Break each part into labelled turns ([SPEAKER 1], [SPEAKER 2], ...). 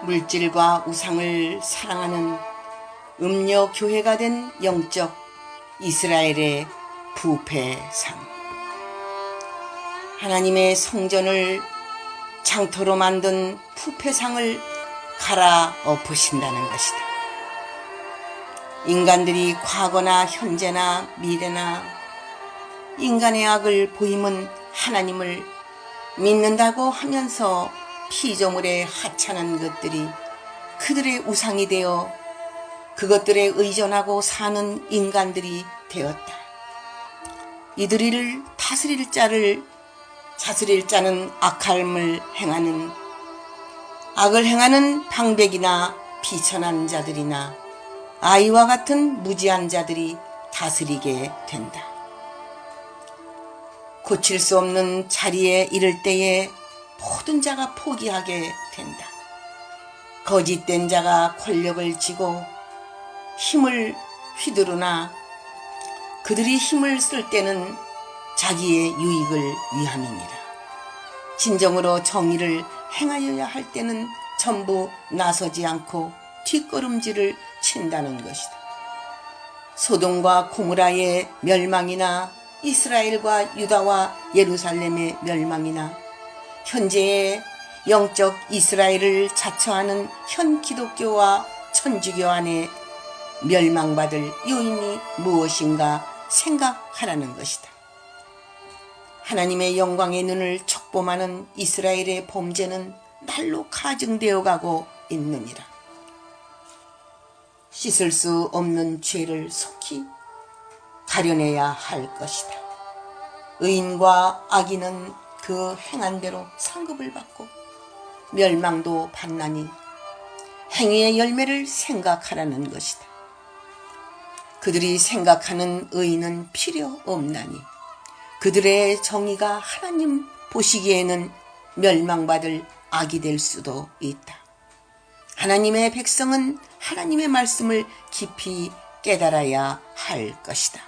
[SPEAKER 1] 물질과 우상을 사랑하는 음녀 교회가 된 영적 이스라엘의 부패상. 하나님의 성전을 장터로 만든 부패상을 갈아엎으신다는 것이다. 인간들이 과거나 현재나 미래나 인간의 악을 보임은 하나님을 믿는다고 하면서 피조물에 하찮은 것들이 그들의 우상이 되어 그것들에 의존하고 사는 인간들이 되었다. 이들을 다스릴 자는 악을 행하는 방백이나 비천한 자들이나 아이와 같은 무지한 자들이 다스리게 된다. 고칠 수 없는 자리에 이를 때에 모든 자가 포기하게 된다. 거짓된 자가 권력을 쥐고 힘을 휘두르나 그들이 힘을 쓸 때는 자기의 유익을 위함이니라. 진정으로 정의를 행하여야 할 때는 전부 나서지 않고 뒷걸음질을 친다는 것이다. 소돔과 고모라의 멸망이나 이스라엘과 유다와 예루살렘의 멸망이나 현재의 영적 이스라엘을 자처하는 현 기독교와 천주교 안에 멸망받을 요인이 무엇인가 생각하라는 것이다. 하나님의 영광의 눈을 촉범하는 이스라엘의 범죄는 날로 가증되어 가고 있느니라. 씻을 수 없는 죄를 속히 가려내야 할 것이다. 의인과 악인은 그 행한 대로 상급을 받고 멸망도 받나니 행위의 열매를 생각하라는 것이다. 그들이 생각하는 의인은 필요 없나니 그들의 정의가 하나님 보시기에는 멸망받을 악이 될 수도 있다. 하나님의 백성은 하나님의 말씀을 깊이 깨달아야 할 것이다.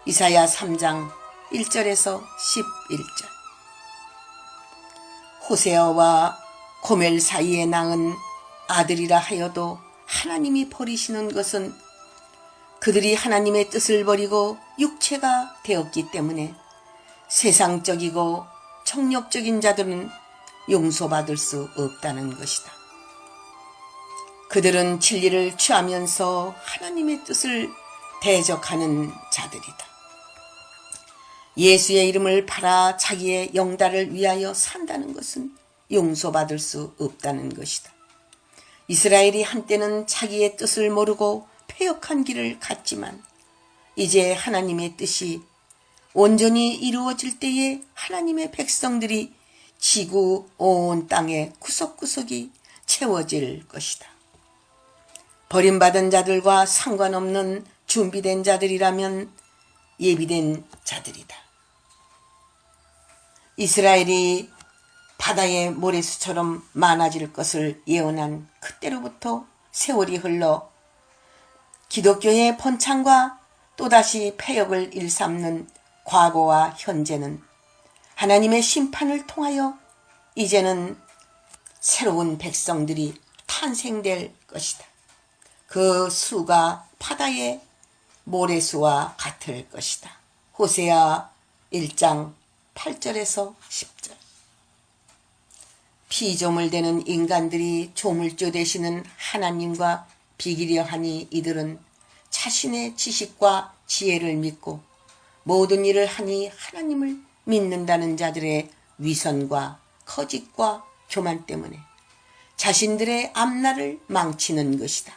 [SPEAKER 1] 이사야 3장 1절에서 11절. 호세아와 고멜 사이에 낳은 아들이라 하여도 하나님이 버리시는 것은 그들이 하나님의 뜻을 버리고 육체가 되었기 때문에 세상적이고 정욕적인 자들은 용서받을 수 없다는 것이다. 그들은 진리를 취하면서 하나님의 뜻을 대적하는 자들이다. 예수의 이름을 팔아 자기의 영달을 위하여 산다는 것은 용서받을 수 없다는 것이다. 이스라엘이 한때는 자기의 뜻을 모르고 패역한 길을 갔지만 이제 하나님의 뜻이 온전히 이루어질 때에 하나님의 백성들이 지구 온 땅의 구석구석이 채워질 것이다. 버림받은 자들과 상관없는 준비된 자들이라면 예비된 자들이다. 이스라엘이 바다의 모래수처럼 많아질 것을 예언한 그때로부터 세월이 흘러 기독교의 번창과 또다시 패역을 일삼는 과거와 현재는 하나님의 심판을 통하여 이제는 새로운 백성들이 탄생될 것이다. 그 수가 바다의 모래수와 같을 것이다. 호세아 1장 8절에서 10절. 피조물되는 인간들이 조물주 되시는 하나님과 비기려 하니 이들은 자신의 지식과 지혜를 믿고 모든 일을 하니 하나님을 믿는다는 자들의 위선과 거짓과 교만 때문에 자신들의 앞날을 망치는 것이다.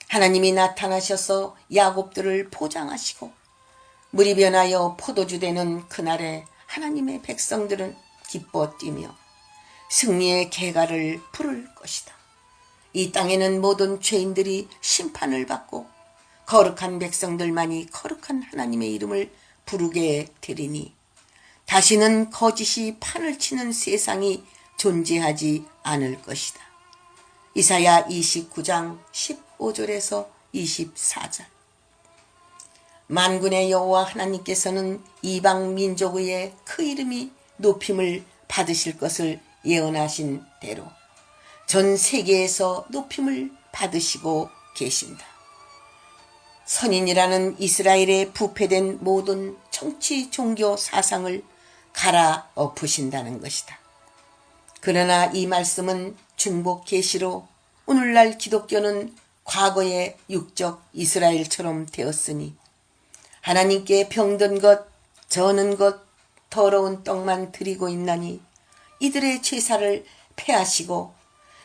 [SPEAKER 1] 하나님이 나타나셔서 야곱들을 포장하시고 물이 변하여 포도주 되는 그날에 하나님의 백성들은 기뻐 뛰며 승리의 개가를 부를 것이다. 이 땅에는 모든 죄인들이 심판을 받고 거룩한 백성들만이 거룩한 하나님의 이름을 부르게 되리니 다시는 거짓이 판을 치는 세상이 존재하지 않을 것이다. 이사야 29장 15절에서 24절. 만군의 여호와 하나님께서는 이방 민족의 그 이름이 높임을 받으실 것을 예언하신 대로 전 세계에서 높임을 받으시고 계신다. 선인이라는 이스라엘에 부패된 모든 정치 종교 사상을 갈아엎으신다는 것이다. 그러나 이 말씀은 중복 계시로 오늘날 기독교는 과거의 육적 이스라엘처럼 되었으니 하나님께 병든 것, 저는 것, 더러운 떡만 드리고 있나니 이들의 제사를 폐하시고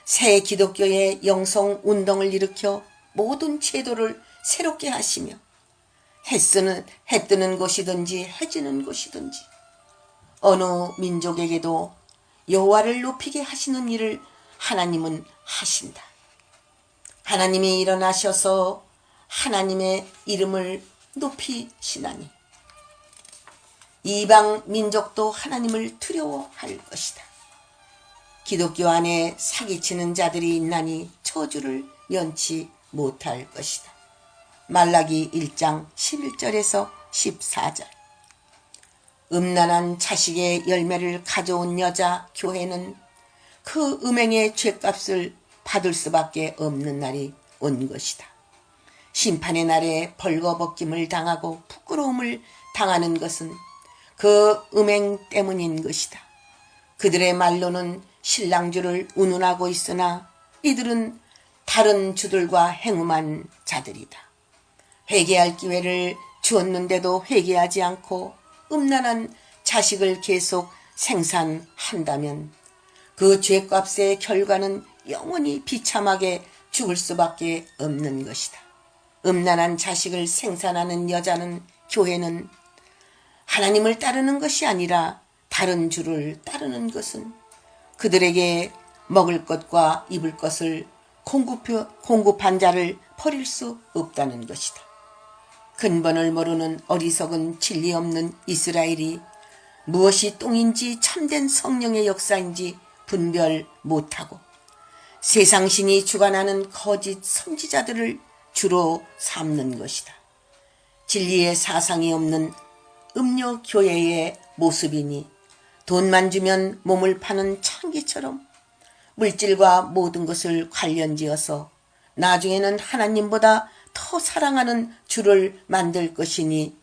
[SPEAKER 1] 새 기독교의 영성 운동을 일으켜 모든 제도를 새롭게 하시며 해 뜨는 곳이든지 해지는 곳이든지 어느 민족에게도 여호와를 높이게 하시는 일을 하나님은 하신다. 하나님이 일어나셔서 하나님의 이름을 높이시나니 이방 민족도 하나님을 두려워할 것이다. 기독교 안에 사기치는 자들이 있나니 저주를 면치 못할 것이다. 말라기 1장 11절에서 14절. 음란한 자식의 열매를 가져온 여자 교회는 그 음행의 죄값을 받을 수밖에 없는 날이 온 것이다. 심판의 날에 벌거벗김을 당하고 부끄러움을 당하는 것은 그 음행 때문인 것이다. 그들의 말로는 신랑주를 운운하고 있으나 이들은 다른 주들과 행음한 자들이다. 회개할 기회를 주었는데도 회개하지 않고 음란한 자식을 계속 생산한다면 그 죄값의 결과는 영원히 비참하게 죽을 수밖에 없는 것이다. 음란한 자식을 생산하는 여자는 교회는 하나님을 따르는 것이 아니라 다른 주를 따르는 것은 그들에게 먹을 것과 입을 것을 공급한 자를 버릴 수 없다는 것이다. 근본을 모르는 어리석은 진리 없는 이스라엘이 무엇이 똥인지 참된 성령의 역사인지 분별 못하고 세상신이 주관하는 거짓 선지자들을 주로 삼는 것이다. 진리의 사상이 없는 음료교회의 모습이니 돈만 주면 몸을 파는 창기처럼 물질과 모든 것을 관련지어서 나중에는 하나님보다 더 사랑하는 주를 만들 것이니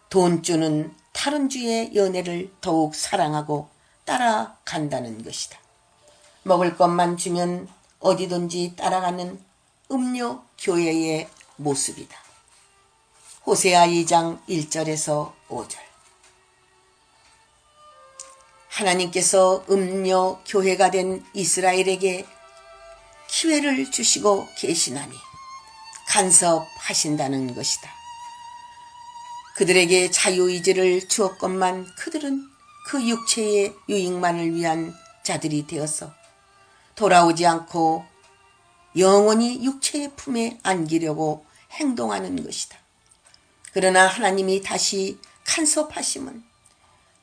[SPEAKER 1] 돈주는 다른 주의 연애를 더욱 사랑하고 따라간다는 것이다. 먹을 것만 주면 어디든지 따라가는 음료교회의 모습이다. 호세아 2장 1절에서 5절. 하나님께서 음료교회가 된 이스라엘에게 기회를 주시고 계시나니 간섭하신다는 것이다. 그들에게 자유의지를 주었건만 그들은 그 육체의 유익만을 위한 자들이 되어서 돌아오지 않고 영원히 육체의 품에 안기려고 행동하는 것이다. 그러나 하나님이 다시 간섭하심은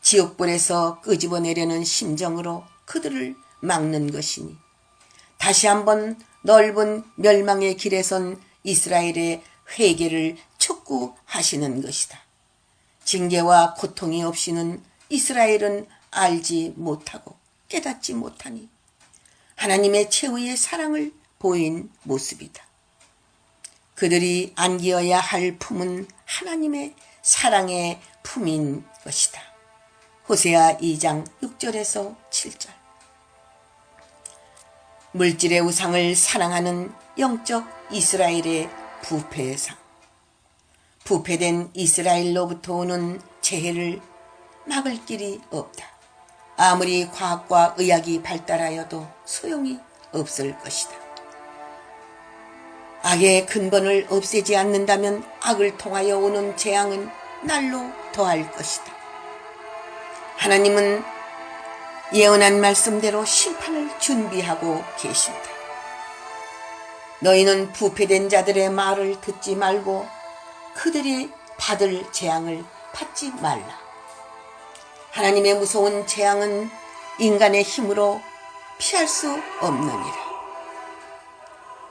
[SPEAKER 1] 지옥불에서 끄집어내려는 심정으로 그들을 막는 것이니 다시 한번 넓은 멸망의 길에 선 이스라엘의 회개를 촉구하시는 것이다. 징계와 고통이 없이는 이스라엘은 알지 못하고 깨닫지 못하니 하나님의 최후의 사랑을 보인 모습이다. 그들이 안기어야 할 품은 하나님의 사랑의 품인 것이다. 호세아 2장 6절에서 7절. 물질의 우상을 사랑하는 영적 이스라엘의 부패의 상. 부패된 이스라엘로부터 오는 재해를 막을 길이 없다. 아무리 과학과 의학이 발달하여도 소용이 없을 것이다. 악의 근본을 없애지 않는다면 악을 통하여 오는 재앙은 날로 더할 것이다. 하나님은 예언한 말씀대로 심판을 준비하고 계신다. 너희는 부패된 자들의 말을 듣지 말고 그들이 받을 재앙을 받지 말라. 하나님의 무서운 재앙은 인간의 힘으로 피할 수 없느니라.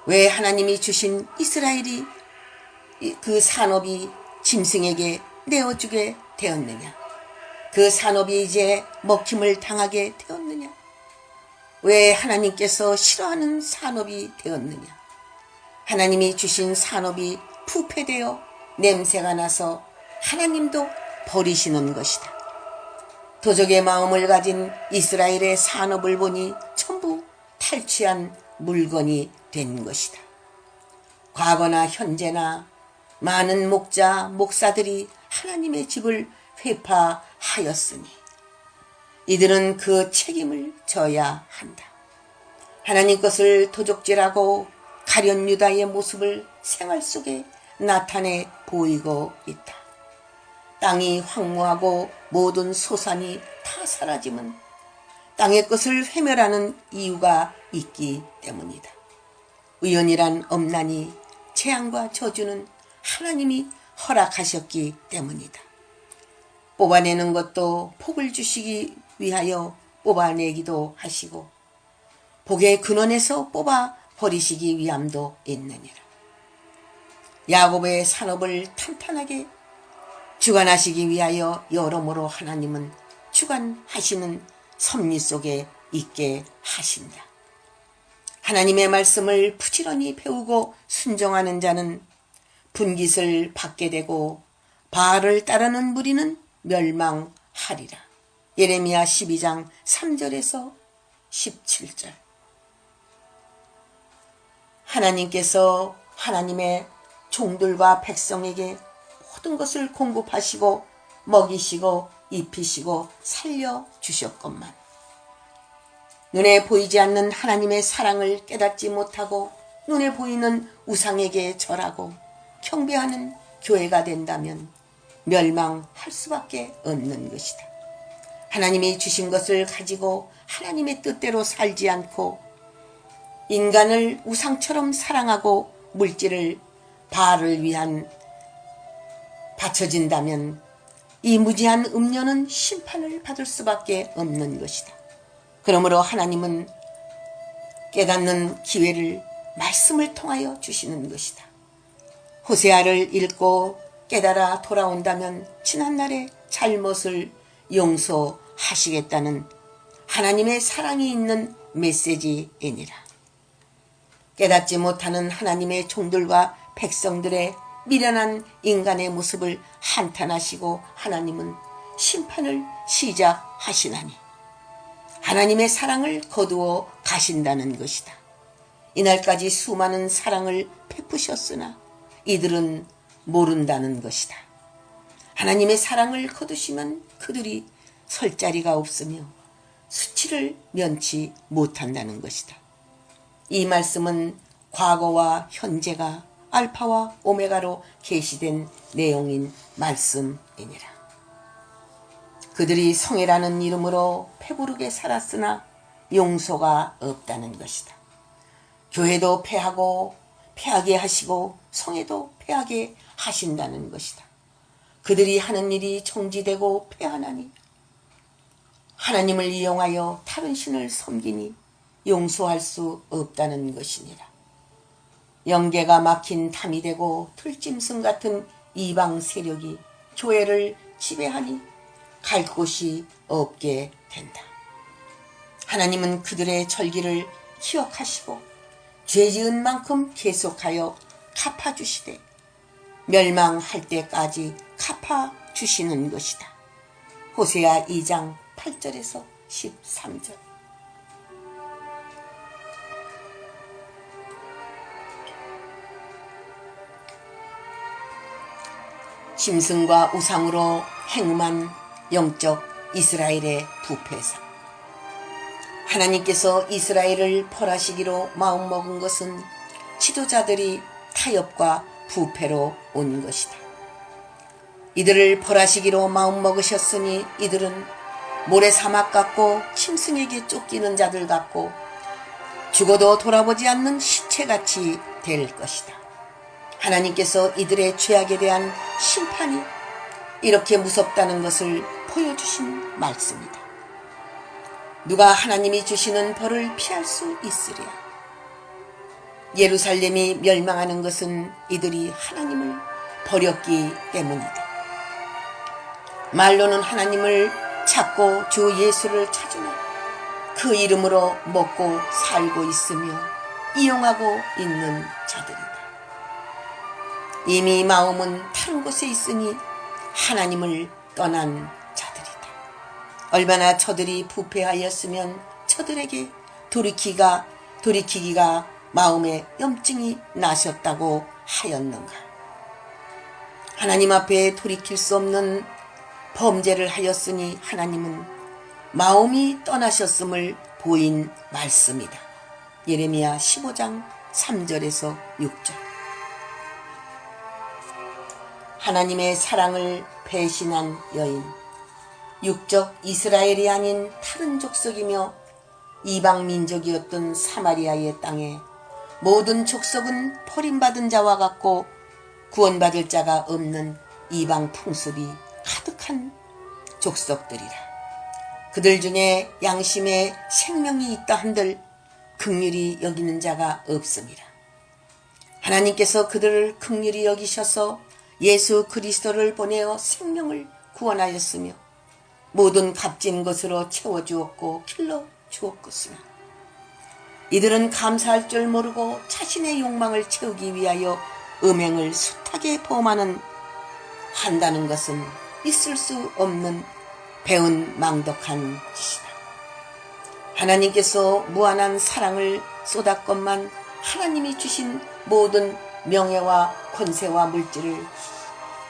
[SPEAKER 1] 왜 하나님이 주신 이스라엘이 그 산업이 짐승에게 내어주게 되었느냐? 그 산업이 이제 먹힘을 당하게 되었느냐? 왜 하나님께서 싫어하는 산업이 되었느냐? 하나님이 주신 산업이 부패되어 냄새가 나서 하나님도 버리시는 것이다. 도적의 마음을 가진 이스라엘의 산업을 보니 전부 탈취한 물건이 된 것이다. 과거나 현재나 많은 목자, 목사들이 하나님의 집을 회파하였으니 이들은 그 책임을 져야 한다. 하나님 것을 도적질하고 가련 유다의 모습을 생활 속에 나타내 보이고 있다. 땅이 황무하고 모든 소산이 다 사라짐은 땅의 것을 회멸하는 이유가 있기 때문이다. 우연이란 없나니 재앙과 저주는 하나님이 허락하셨기 때문이다. 뽑아내는 것도 복을 주시기 위하여 뽑아내기도 하시고 복의 근원에서 뽑아 버리시기 위함도 있느니라. 야곱의 산업을 탄탄하게 주관하시기 위하여 여러모로 하나님은 주관하시는 섭리 속에 있게 하신다. 하나님의 말씀을 부지런히 배우고 순종하는 자는 분깃을 받게 되고 바알을 따르는 무리는 멸망하리라. 예레미야 12장 3절에서 17절. 하나님께서 하나님의 종들과 백성에게 모든 것을 공급하시고 먹이시고 입히시고 살려주셨건만 눈에 보이지 않는 하나님의 사랑을 깨닫지 못하고 눈에 보이는 우상에게 절하고 경배하는 교회가 된다면 멸망할 수밖에 없는 것이다. 하나님이 주신 것을 가지고 하나님의 뜻대로 살지 않고 인간을 우상처럼 사랑하고 물질을 바알을 위한 바쳐진다면 이 무지한 음녀는 심판을 받을 수밖에 없는 것이다. 그러므로 하나님은 깨닫는 기회를 말씀을 통하여 주시는 것이다. 호세아를 읽고 깨달아 돌아온다면 지난날의 잘못을 용서하시겠다는 하나님의 사랑이 있는 메시지이니라. 깨닫지 못하는 하나님의 종들과 백성들의 미련한 인간의 모습을 한탄하시고 하나님은 심판을 시작하시나니 하나님의 사랑을 거두어 가신다는 것이다. 이날까지 수많은 사랑을 베푸셨으나 이들은 모른다는 것이다. 하나님의 사랑을 거두시면 그들이 설 자리가 없으며 수치를 면치 못한다는 것이다. 이 말씀은 과거와 현재가 알파와 오메가로 계시된 내용인 말씀이니라. 그들이 성회라는 이름으로 배부르게 살았으나 용서가 없다는 것이다. 교회도 패하고 패하게 하시고 성회도 패하게 하신다는 것이다. 그들이 하는 일이 정지되고 패하나니 하나님을 이용하여 다른 신을 섬기니 용서할 수 없다는 것이니라. 영계가 막힌 담이 되고 들짐승 같은 이방 세력이 교회를 지배하니 갈 곳이 없게 된다. 하나님은 그들의 절기를 기억하시고 죄 지은 만큼 계속하여 갚아주시되 멸망할 때까지 갚아주시는 것이다. 호세아 2장 8절에서 13절. 짐승과 우상으로 행음한 영적 이스라엘의 부패사. 하나님께서 이스라엘을 벌하시기로 마음먹은 것은 지도자들이 타협과 부패로 온 것이다. 이들을 벌하시기로 마음먹으셨으니 이들은 모래사막 같고 짐승에게 쫓기는 자들 같고 죽어도 돌아보지 않는 시체같이 될 것이다. 하나님께서 이들의 죄악에 대한 심판이 이렇게 무섭다는 것을 보여주신 말씀이다. 누가 하나님이 주시는 벌을 피할 수 있으랴. 예루살렘이 멸망하는 것은 이들이 하나님을 버렸기 때문이다. 말로는 하나님을 찾고 주 예수를 찾으나 그 이름으로 먹고 살고 있으며 이용하고 있는 자들이다. 이미 마음은 다른 곳에 있으니 하나님을 떠난 자들이다. 얼마나 저들이 부패하였으면 저들에게 돌이키기가 마음에 염증이 나셨다고 하였는가. 하나님 앞에 돌이킬 수 없는 범죄를 하였으니 하나님은 마음이 떠나셨음을 보인 말씀이다. 예레미야 15장 3절에서 6절. 하나님의 사랑을 배신한 여인, 육적 이스라엘이 아닌 다른 족속이며 이방 민족이었던 사마리아의 땅에 모든 족속은 버림받은 자와 같고 구원받을 자가 없는 이방 풍습이 가득한 족속들이라. 그들 중에 양심에 생명이 있다 한들 긍휼히 여기는 자가 없습니다. 하나님께서 그들을 긍휼히 여기셔서 예수 그리스도를 보내어 생명을 구원하였으며 모든 값진 것으로 채워주었고 길러주었겠으나 이들은 감사할 줄 모르고 자신의 욕망을 채우기 위하여 음행을 숱하게 한다는 것은 있을 수 없는 배은 망덕한 짓이다. 하나님께서 무한한 사랑을 쏟았건만 하나님이 주신 모든 명예와 권세와 물질을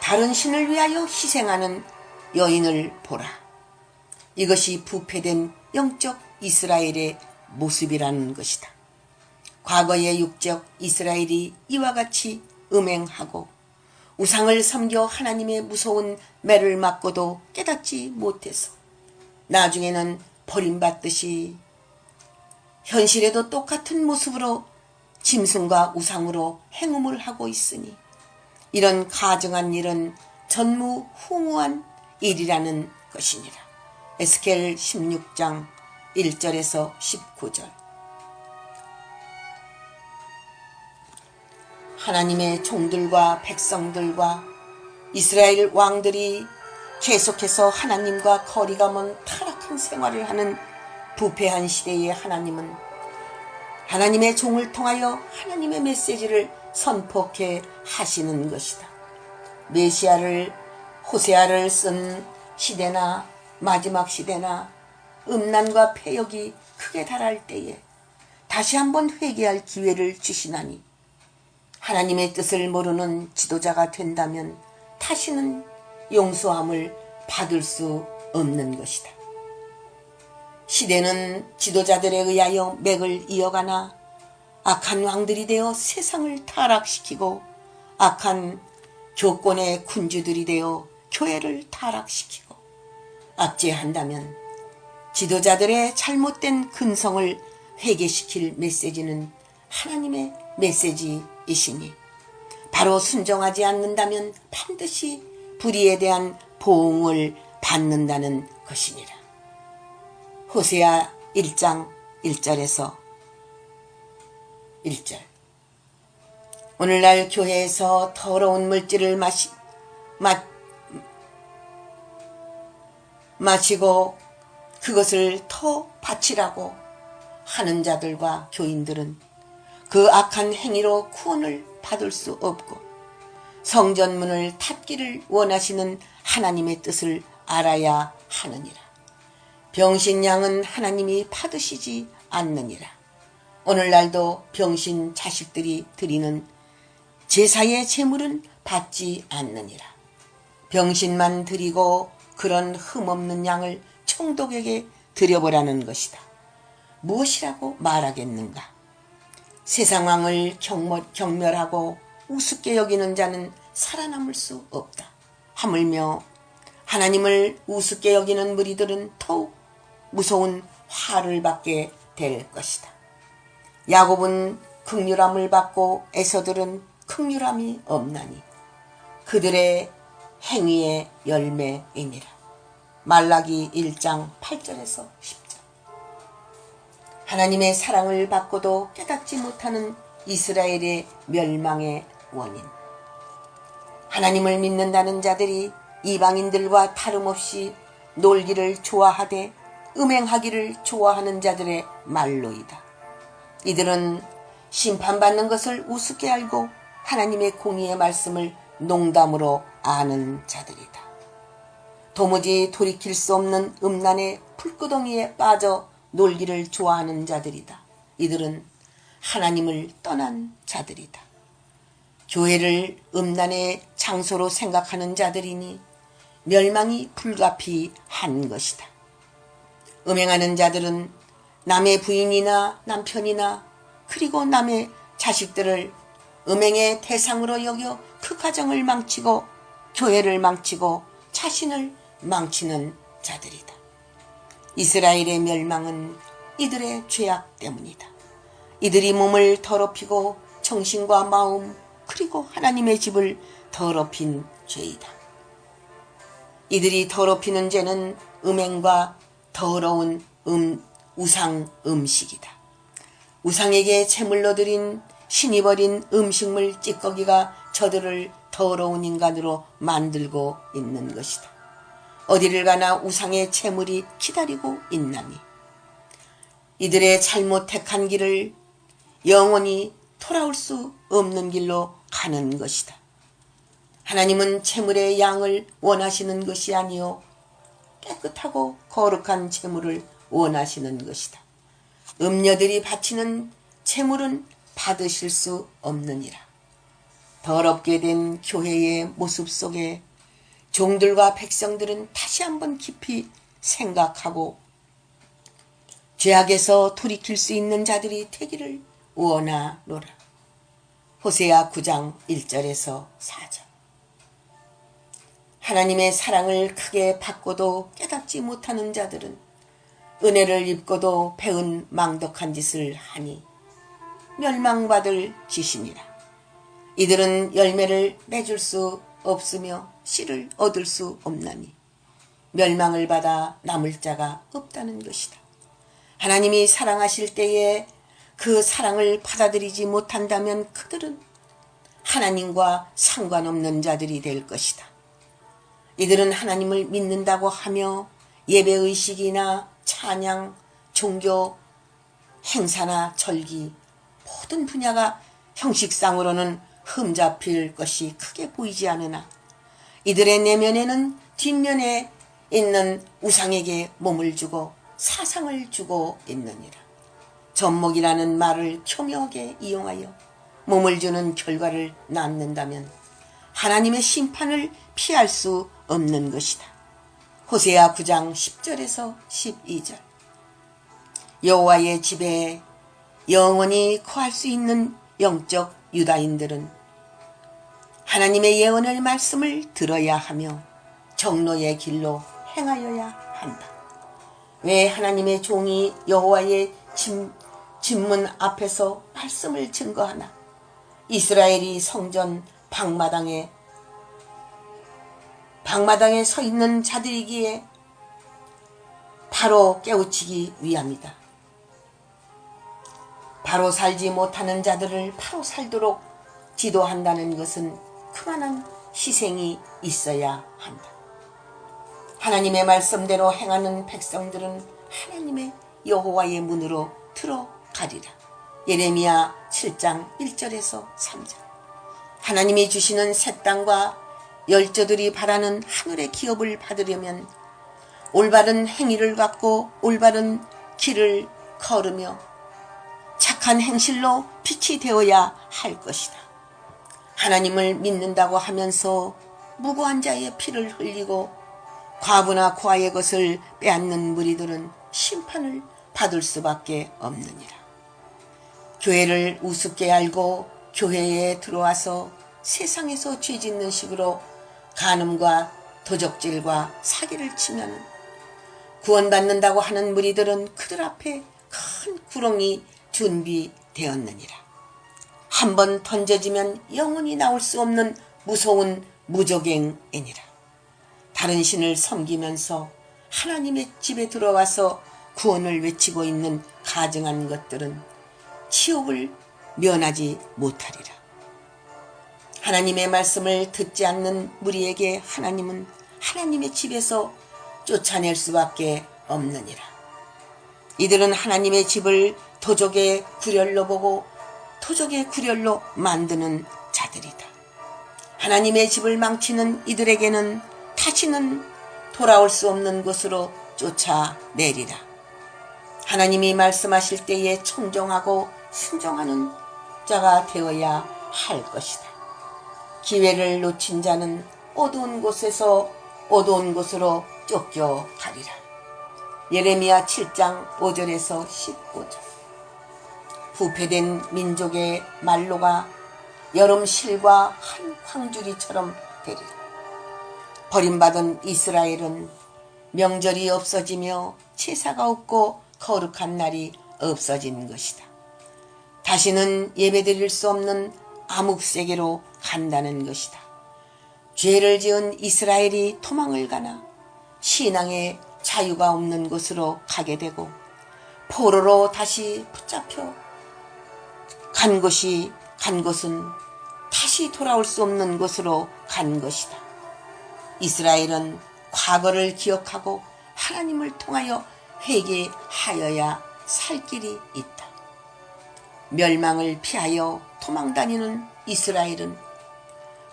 [SPEAKER 1] 다른 신을 위하여 희생하는 여인을 보라. 이것이 부패된 영적 이스라엘의 모습이라는 것이다. 과거의 육적 이스라엘이 이와 같이 음행하고 우상을 섬겨 하나님의 무서운 매를 맞고도 깨닫지 못해서 나중에는 버림받듯이 현실에도 똑같은 모습으로 짐승과 우상으로 행음을 하고 있으니 이런 가증한 일은 전무후무한 일이라는 것이니라. 에스겔 16장 1절에서 19절. 하나님의 종들과 백성들과 이스라엘 왕들이 계속해서 하나님과 거리가 먼 타락한 생활을 하는 부패한 시대의 하나님은 하나님의 종을 통하여 하나님의 메시지를 선포케 하시는 것이다. 메시아를 호세아를 쓴 시대나 마지막 시대나 음란과 패역이 크게 달할 때에 다시 한번 회개할 기회를 주시나니 하나님의 뜻을 모르는 지도자가 된다면 다시는 용서함을 받을 수 없는 것이다. 시대는 지도자들에 의하여 맥을 이어가나 악한 왕들이 되어 세상을 타락시키고 악한 교권의 군주들이 되어 교회를 타락시키고 압제한다면 지도자들의 잘못된 근성을 회개시킬 메시지는 하나님의 메시지이시니 바로 순종하지 않는다면 반드시 불의에 대한 보응을 받는다는 것이니라. 호세아 1장 1절에서 1절. 오늘날 교회에서 더러운 물질을 마시고 그것을 더 바치라고 하는 자들과 교인들은 그 악한 행위로 구원을 받을 수 없고 성전문을 닫기를 원하시는 하나님의 뜻을 알아야 하느니라. 병신양은 하나님이 받으시지 않느니라. 오늘날도 병신 자식들이 드리는 제사의 제물은 받지 않느니라. 병신만 드리고 그런 흠없는 양을 총독에게 드려보라는 것이다. 무엇이라고 말하겠는가? 세상왕을 경멸하고 우습게 여기는 자는 살아남을 수 없다. 하물며 하나님을 우습게 여기는 무리들은 더욱 무서운 화를 받게 될 것이다. 야곱은 긍휼함을 받고 에서들은 긍휼함이 없나니 그들의 행위의 열매이니라. 말라기 1장 8절에서 10절. 하나님의 사랑을 받고도 깨닫지 못하는 이스라엘의 멸망의 원인. 하나님을 믿는다는 자들이 이방인들과 다름없이 놀기를 좋아하되 음행하기를 좋아하는 자들의 말로이다. 이들은 심판받는 것을 우습게 알고 하나님의 공의의 말씀을 농담으로 아는 자들이다. 도무지 돌이킬 수 없는 음란의 불구덩이에 빠져 놀기를 좋아하는 자들이다. 이들은 하나님을 떠난 자들이다. 교회를 음란의 장소로 생각하는 자들이니 멸망이 불가피한 것이다. 음행하는 자들은 남의 부인이나 남편이나 그리고 남의 자식들을 음행의 대상으로 여겨 그 가정을 망치고 교회를 망치고 자신을 망치는 자들이다. 이스라엘의 멸망은 이들의 죄악 때문이다. 이들이 몸을 더럽히고 정신과 마음 그리고 하나님의 집을 더럽힌 죄이다. 이들이 더럽히는 죄는 음행과 더러운 우상 음식이다. 우상에게 제물로 드린 신이 버린 음식물 찌꺼기가 저들을 더러운 인간으로 만들고 있는 것이다. 어디를 가나 우상의 제물이 기다리고 있나니 이들의 잘못 택한 길을 영원히 돌아올 수 없는 길로 가는 것이다. 하나님은 제물의 양을 원하시는 것이 아니요 깨끗하고 거룩한 제물을 원하시는 것이다. 음녀들이 바치는 제물은 받으실 수 없느니라. 더럽게 된 교회의 모습 속에 종들과 백성들은 다시 한번 깊이 생각하고 죄악에서 돌이킬 수 있는 자들이 되기를 원하노라. 호세아 9장 1절에서 4절. 하나님의 사랑을 크게 받고도 깨닫지 못하는 자들은 은혜를 입고도 배은 망덕한 짓을 하니 멸망받을 짓이니라. 이들은 열매를 맺을 수 없으며 씨를 얻을 수 없나니 멸망을 받아 남을 자가 없다는 것이다. 하나님이 사랑하실 때에 그 사랑을 받아들이지 못한다면 그들은 하나님과 상관없는 자들이 될 것이다. 이들은 하나님을 믿는다고 하며 예배의식이나 찬양, 종교, 행사나 절기 모든 분야가 형식상으로는 흠잡힐 것이 크게 보이지 않으나 이들의 내면에는 뒷면에 있는 우상에게 몸을 주고 사상을 주고 있느니라. 젖먹이라는 말을 교묘하게 이용하여 몸을 주는 결과를 낳는다면 하나님의 심판을 피할 수 없는 것이다. 호세아 9장 10절에서 12절. 여호와의 집에 영원히 거할 수 있는 영적 유다인들은 하나님의 예언의 말씀을 들어야 하며 정로의 길로 행하여야 한다. 왜 하나님의 종이 여호와의 집문 앞에서 말씀을 증거하나 이스라엘이 성전 방마당에 서 있는 자들이기에 바로 깨우치기 위함이다. 바로 살지 못하는 자들을 바로 살도록 지도한다는 것은 그만한 희생이 있어야 한다. 하나님의 말씀대로 행하는 백성들은 하나님의 여호와의 문으로 들어가리라. 예레미야 7장 1절에서 3절. 하나님이 주시는 새 땅과 열조들이 바라는 하늘의 기업을 받으려면 올바른 행위를 갖고 올바른 길을 걸으며 착한 행실로 빛이 되어야 할 것이다. 하나님을 믿는다고 하면서 무고한 자의 피를 흘리고 과부나 고아의 것을 빼앗는 무리들은 심판을 받을 수밖에 없느니라. 교회를 우습게 알고 교회에 들어와서 세상에서 죄짓는 식으로 간음과 도적질과 사기를 치면 구원받는다고 하는 무리들은 그들 앞에 큰 구렁이 준비되었느니라. 한번 던져지면 영원히 나올 수 없는 무서운 무적행이니라. 다른 신을 섬기면서 하나님의 집에 들어와서 구원을 외치고 있는 가증한 것들은 지옥을 면하지 못하리라. 하나님의 말씀을 듣지 않는 무리에게 하나님은 하나님의 집에서 쫓아낼 수밖에 없느니라. 이들은 하나님의 집을 도적의 굴열로 보고 도적의 굴열로 만드는 자들이다. 하나님의 집을 망치는 이들에게는 다시는 돌아올 수 없는 곳으로 쫓아내리라. 하나님이 말씀하실 때에 청정하고 순종하는 자가 되어야 할 것이다. 기회를 놓친 자는 어두운 곳에서 어두운 곳으로 쫓겨가리라. 예레미야 7장 5절에서 15절. 부패된 민족의 말로가 여름 실과 한 광주리처럼 되리라. 버림받은 이스라엘은 명절이 없어지며 제사가 없고 거룩한 날이 없어진 것이다. 다시는 예배드릴 수 없는 암흑세계로 간다는 것이다. 죄를 지은 이스라엘이 도망을 가나 신앙의 자유가 없는 곳으로 가게 되고 포로로 다시 붙잡혀 간 곳은 다시 돌아올 수 없는 곳으로 간 것이다. 이스라엘은 과거를 기억하고 하나님을 통하여 회개하여야 살 길이 있다. 멸망을 피하여 도망다니는 이스라엘은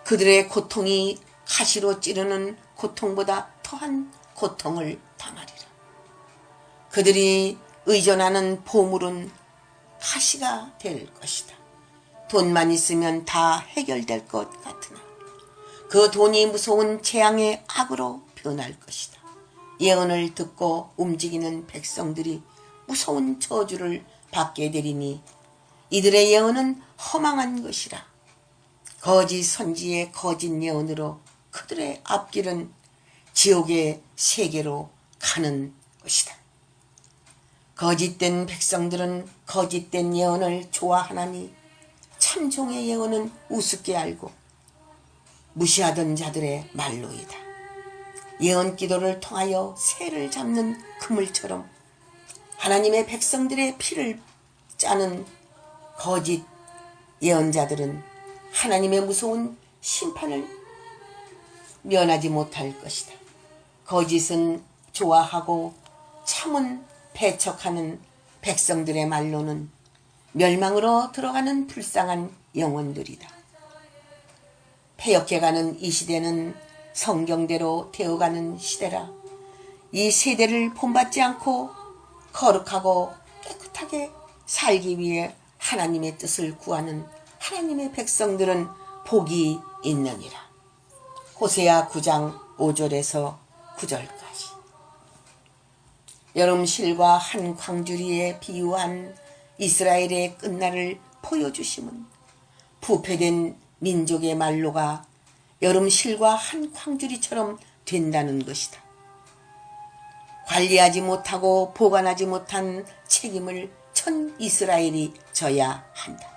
[SPEAKER 1] 그들의 고통이 가시로 찌르는 고통보다 더한 고통을 당하리라. 그들이 의존하는 보물은 가시가 될 것이다. 돈만 있으면 다 해결될 것 같으나 그 돈이 무서운 재앙의 악으로 변할 것이다. 예언을 듣고 움직이는 백성들이 무서운 저주를 받게 되리니 이들의 예언은 허망한 것이라. 거짓 선지의 거짓 예언으로 그들의 앞길은 지옥의 세계로 가는 것이다. 거짓된 백성들은 거짓된 예언을 좋아하나니 참종의 예언은 우습게 알고 무시하던 자들의 말로이다. 예언 기도를 통하여 새를 잡는 그물처럼 하나님의 백성들의 피를 짜는 거짓 예언자들은 하나님의 무서운 심판을 면하지 못할 것이다. 거짓은 좋아하고 참은 배척하는 백성들의 말로는 멸망으로 들어가는 불쌍한 영혼들이다. 패역해가는 이 시대는 성경대로 되어가는 시대라. 이 세대를 본받지 않고 거룩하고 깨끗하게 살기 위해 하나님의 뜻을 구하는 하나님의 백성들은 복이 있느니라. 호세아 9장 5절에서 9절까지. 여름실과 한 광주리에 비유한 이스라엘의 끝날을 보여주심은 부패된 민족의 말로가 여름실과 한 광주리처럼 된다는 것이다. 관리하지 못하고 보관하지 못한 책임을 전 이스라엘이 져야 한다.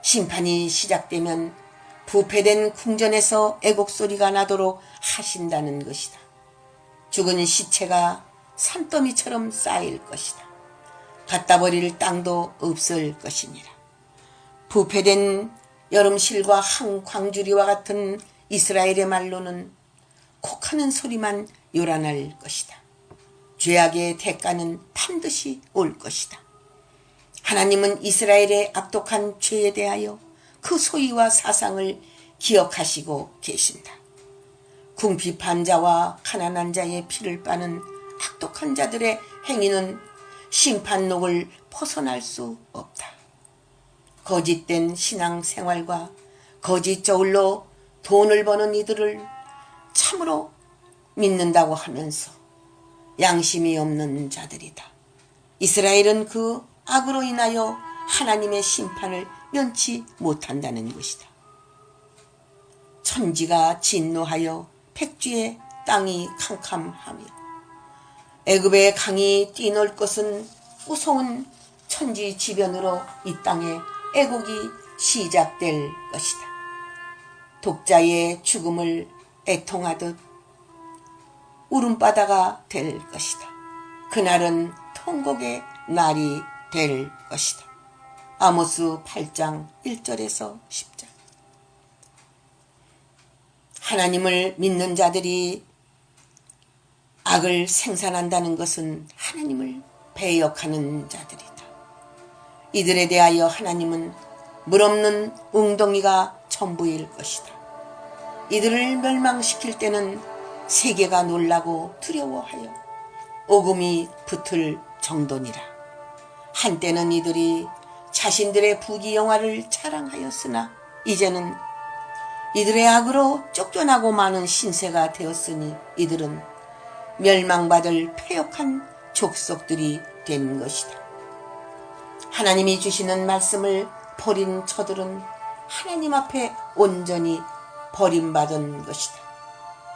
[SPEAKER 1] 심판이 시작되면 부패된 궁전에서 애곡 소리가 나도록 하신다는 것이다. 죽은 시체가 산더미처럼 쌓일 것이다. 갖다 버릴 땅도 없을 것이니라. 부패된 여름실과 한 광주리와 같은 이스라엘의 말로는 콕하는 소리만 요란할 것이다. 죄악의 대가는 반드시 올 것이다. 하나님은 이스라엘의 악독한 죄에 대하여 그 소위와 사상을 기억하시고 계신다. 궁핍한 자와 가난한 자의 피를 빠는 악독한 자들의 행위는 심판록을 벗어날 수 없다. 거짓된 신앙생활과 거짓 저울로 돈을 버는 이들을 참으로 믿는다고 하면서 양심이 없는 자들이다. 이스라엘은 그 악으로 인하여 하나님의 심판을 면치 못한다는 것이다. 천지가 진노하여 백주의 땅이 캄캄하며 애굽의 강이 뛰놀 것은 무서운 천지지변으로 이 땅에 애곡이 시작될 것이다. 독자의 죽음을 애통하듯 울음바다가 될 것이다. 그날은 통곡의 날이 될 것이다. 아모스 8장 1절에서 10절. 하나님을 믿는 자들이 악을 생산한다는 것은 하나님을 배역하는 자들이다. 이들에 대하여 하나님은 물없는 웅덩이가 전부일 것이다. 이들을 멸망시킬 때는 세계가 놀라고 두려워하여 오금이 붙을 정도니라. 한때는 이들이 자신들의 부귀영화를 자랑하였으나 이제는 이들의 악으로 쫓겨나고 마는 신세가 되었으니 이들은 멸망받을 패역한 족속들이 된 것이다. 하나님이 주시는 말씀을 버린 저들은 하나님 앞에 온전히 버림받은 것이다.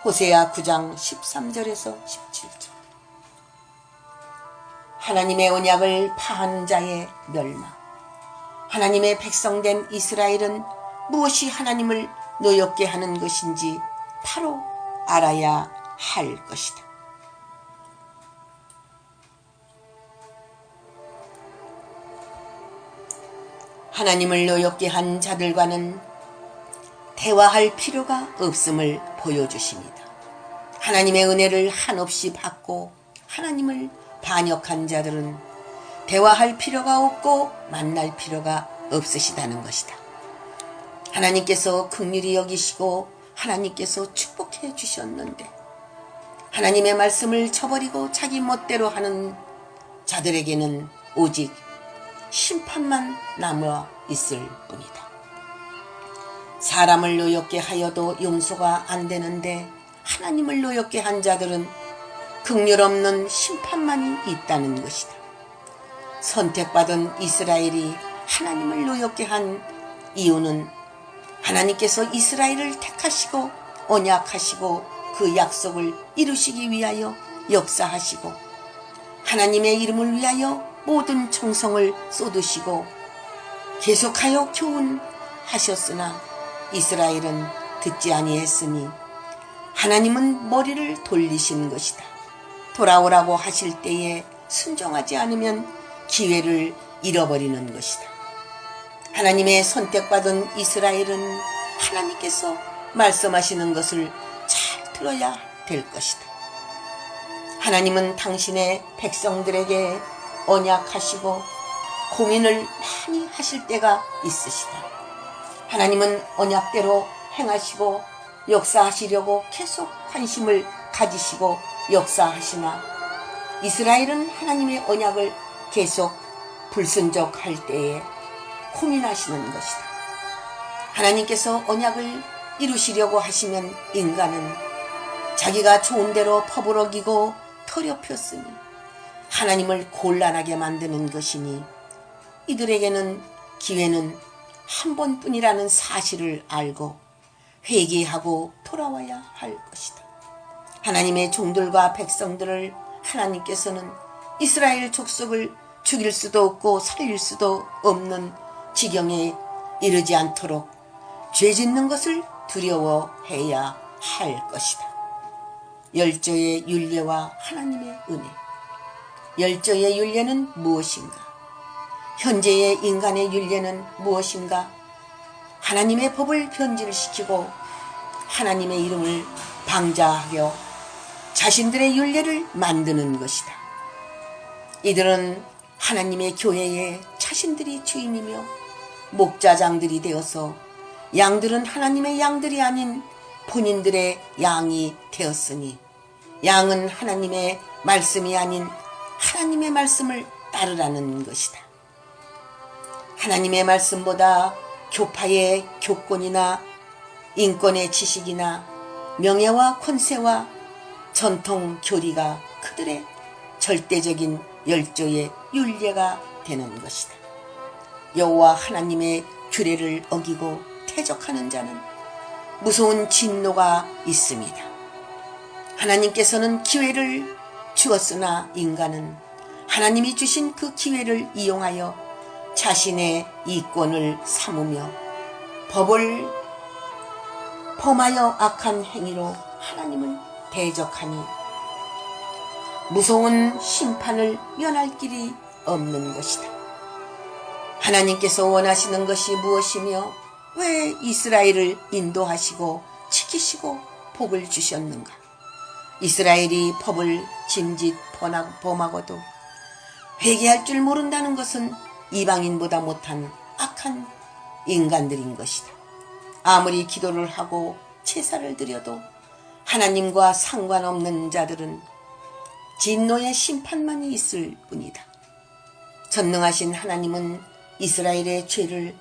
[SPEAKER 1] 호세아 9장 13절에서 17절. 하나님의 언약을 파하는 자의 멸망. 하나님의 백성된 이스라엘은 무엇이 하나님을 노엽게 하는 것인지 바로 알아야 할 것이다. 하나님을 노엽게 한 자들과는 대화할 필요가 없음을 보여주십니다. 하나님의 은혜를 한없이 받고 하나님을 반역한 자들은 대화할 필요가 없고 만날 필요가 없으시다는 것이다. 하나님께서 긍휼히 여기시고 하나님께서 축복해 주셨는데 하나님의 말씀을 저버리고 자기 멋대로 하는 자들에게는 오직 심판만 남아 있을 뿐이다. 사람을 노엽게 하여도 용서가 안 되는데 하나님을 노엽게 한 자들은 긍휼 없는 심판만이 있다는 것이다. 선택받은 이스라엘이 하나님을 노엽게 한 이유는 하나님께서 이스라엘을 택하시고 언약하시고 그 약속을 이루시기 위하여 역사하시고 하나님의 이름을 위하여 모든 정성을 쏟으시고 계속하여 교훈하셨으나 이스라엘은 듣지 아니했으니 하나님은 머리를 돌리신 것이다. 돌아오라고 하실 때에 순종하지 않으면 기회를 잃어버리는 것이다. 하나님의 선택받은 이스라엘은 하나님께서 말씀하시는 것을 잘 들어야 될 것이다. 하나님은 당신의 백성들에게 언약하시고 공인을 많이 하실 때가 있으시다. 하나님은 언약대로 행하시고 역사하시려고 계속 관심을 가지시고 역사하시나 이스라엘은 하나님의 언약을 계속 불순종할 때에 고민하시는 것이다. 하나님께서 언약을 이루시려고 하시면 인간은 자기가 좋은 대로 퍼부러기고 더럽혔으니 하나님을 곤란하게 만드는 것이니 이들에게는 기회는 한 번뿐이라는 사실을 알고 회개하고 돌아와야 할 것이다. 하나님의 종들과 백성들을 하나님께서는 이스라엘 족속을 죽일 수도 없고 살릴 수도 없는 지경에 이르지 않도록 죄 짓는 것을 두려워해야 할 것이다. 열조의 율례와 하나님의 은혜. 열조의 율례는 무엇인가? 현재의 인간의 율례는 무엇인가? 하나님의 법을 변질시키고 하나님의 이름을 방자하여 자신들의 율례를 만드는 것이다. 이들은 하나님의 교회에 자신들이 주인이며 목자장들이 되어서 양들은 하나님의 양들이 아닌 본인들의 양이 되었으니 양은 하나님의 말씀이 아닌 하나님의 말씀을 따르라는 것이다. 하나님의 말씀보다 교파의 교권이나 인권의 지식이나 명예와 권세와 전통 교리가 그들의 절대적인 열조의 율례가 되는 것이다. 여호와 하나님의 규례를 어기고 대적하는 자는 무서운 진노가 있습니다. 하나님께서는 기회를 주었으나 인간은 하나님이 주신 그 기회를 이용하여 자신의 이권을 삼으며 법을 범하여 악한 행위로 하나님을 대적하니 무서운 심판을 면할 길이 없는 것이다. 하나님께서 원하시는 것이 무엇이며 왜 이스라엘을 인도하시고 지키시고 복을 주셨는가? 이스라엘이 법을 짐짓 범하고도 회개할 줄 모른다는 것은 이방인보다 못한 악한 인간들인 것이다. 아무리 기도를 하고 제사를 드려도 하나님과 상관없는 자들은 진노의 심판만이 있을 뿐이다. 전능하신 하나님은 이스라엘의 죄를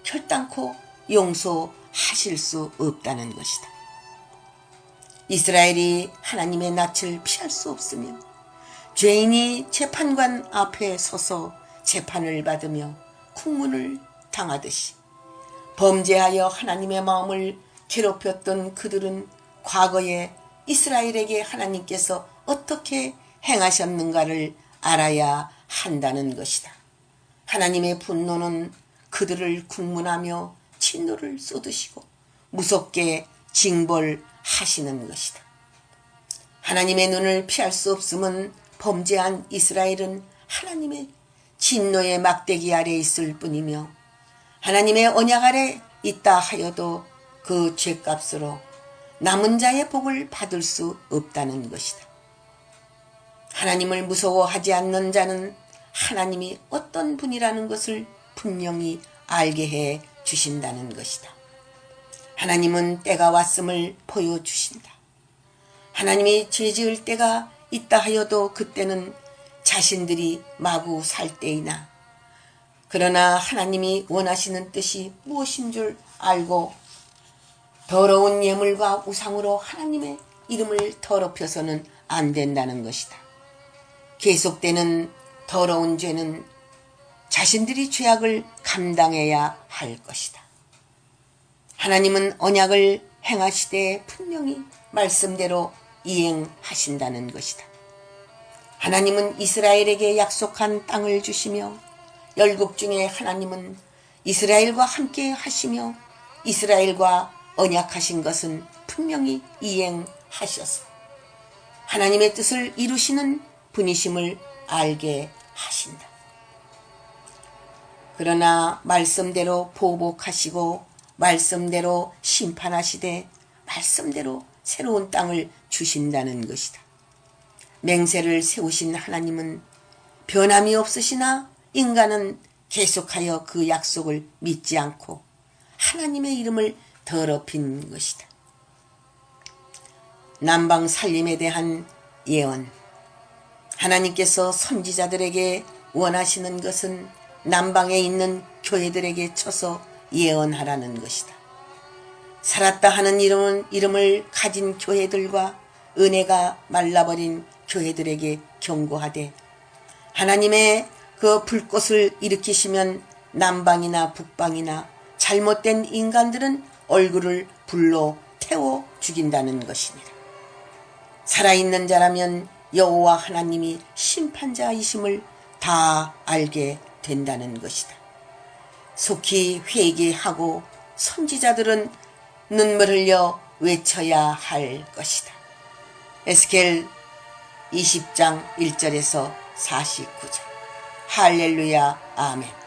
[SPEAKER 1] 결단코 용서하실 수 없다는 것이다. 이스라엘이 하나님의 낯을 피할 수 없으며 죄인이 재판관 앞에 서서 재판을 받으며 국문을 당하듯이 범죄하여 하나님의 마음을 괴롭혔던 그들은 과거에 이스라엘에게 하나님께서 어떻게 행하셨는가를 알아야 한다는 것이다. 하나님의 분노는 그들을 국문하며 진노를 쏟으시고 무섭게 징벌하시는 것이다. 하나님의 눈을 피할 수 없음은 범죄한 이스라엘은 하나님의 진노의 막대기 아래 있을 뿐이며 하나님의 언약 아래 있다 하여도 그 죄값으로 남은 자의 복을 받을 수 없다는 것이다. 하나님을 무서워하지 않는 자는 하나님이 어떤 분이라는 것을 분명히 알게 해 주신다는 것이다. 하나님은 때가 왔음을 보여주신다. 하나님이 죄지을 때가 있다 하여도 그때는 자신들이 마구 살 때이나 그러나 하나님이 원하시는 뜻이 무엇인 줄 알고 더러운 예물과 우상으로 하나님의 이름을 더럽혀서는 안 된다는 것이다. 계속되는 더러운 죄는 자신들이 죄악을 감당해야 할 것이다. 하나님은 언약을 행하시되 분명히 말씀대로 이행하신다는 것이다. 하나님은 이스라엘에게 약속한 땅을 주시며 열국 중에 하나님은 이스라엘과 함께 하시며 이스라엘과 언약하신 것은 분명히 이행하셔서 하나님의 뜻을 이루시는 분이심을 알게 하신다. 그러나 말씀대로 보복하시고 말씀대로 심판하시되 말씀대로 새로운 땅을 주신다는 것이다. 맹세를 세우신 하나님은 변함이 없으시나 인간은 계속하여 그 약속을 믿지 않고 하나님의 이름을 더럽힌 것이다. 남방 살림에 대한 예언. 하나님께서 선지자들에게 원하시는 것은 남방에 있는 교회들에게 쳐서 예언하라는 것이다. 살았다 하는 이름을 가진 교회들과 은혜가 말라버린 교회들에게 경고하되 하나님의 그 불꽃을 일으키시면 남방이나 북방이나 잘못된 인간들은 얼굴을 불로 태워 죽인다는 것입니다. 살아있는 자라면 여호와 하나님이 심판자이심을 다 알게 된다는 것이다. 속히 회개하고 선지자들은 눈물 흘려 외쳐야 할 것이다. 에스겔 20장 1절에서 49절. 할렐루야 아멘.